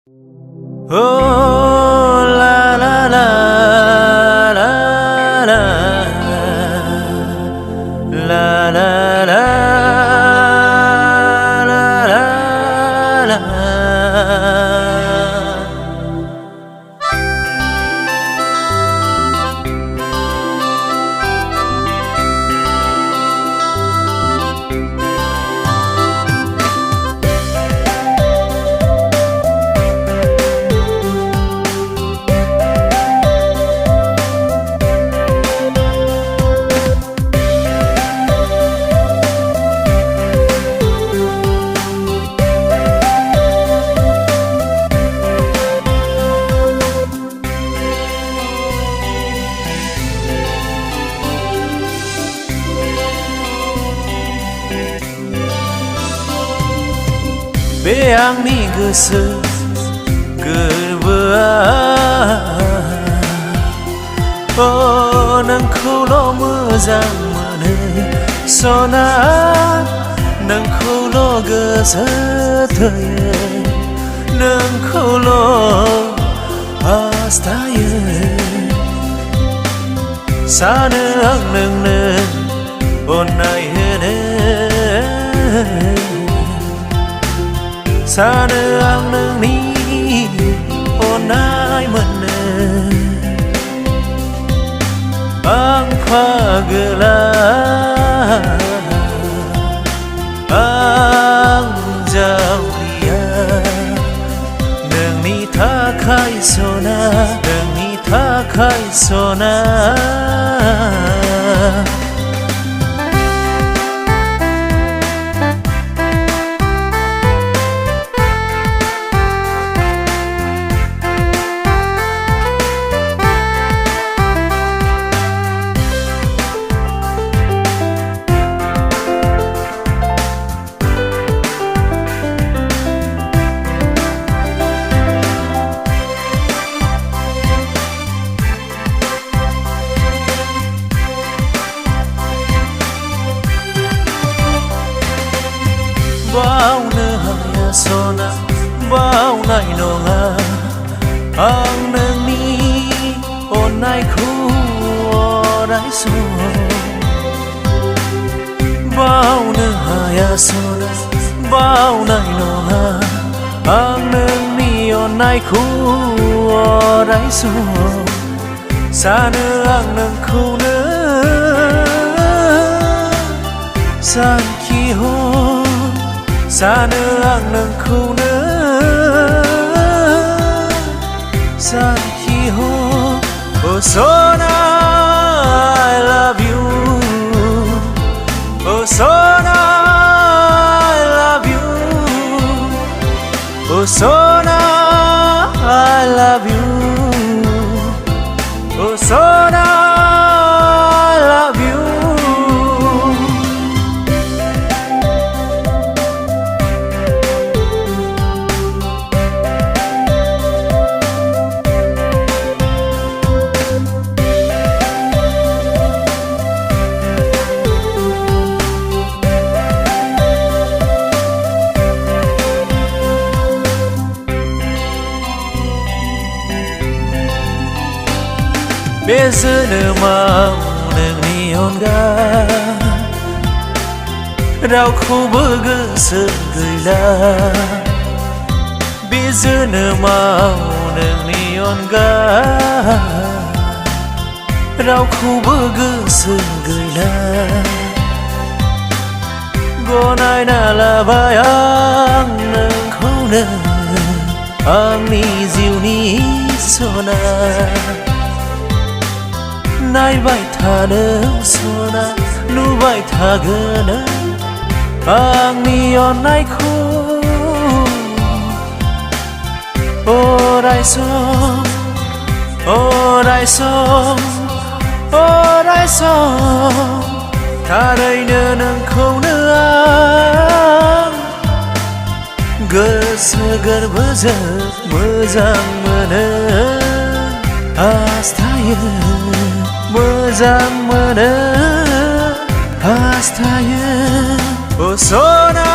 Oh la la la la la la la la la la. Be Angni Gwsw Gwrbwa Oh नोंखौल' मोजां मोनो सना नोंखौल' गोसो थोयो नोंखौल' हास्थायो सानो आं नोंनो अननाय होनो सानो आं नोंनि अननाय मोनो आं पागला आं जावलिया नोंनि थाखाय सना नोंनि थाखाय सना बावनो हाया सना बावनाय नङा आं नोंनि अननायखौ अराय सम बावनो हाया सना बावनाय नङा आं नोंनि अननायखौ अराय सम सानो आं नोंखौनो सानखि हर सानो आं नोंखौनो सानखि हर Oh Sona I love you Oh Sona I love you Oh Sona I love you Oh Sona I love you बे जोनोमाव नोंनि अनगा रावखौबो गोसो गैला बे जोनोमाव नोंनि अनगा रावखौबो गोसो गैला गनायना लाबाय आं नोंखौनो आंनि जिउनि सना नायबाय थानो सना नुबाय थागोन आंनि अननायखौ अराय सम अराय सम अराय सम थारैनो नोंखौनो आं गोसो गोरबोजों मोजां मोनो हास्थायो मोजां मोनो हास्थायो Oh Sona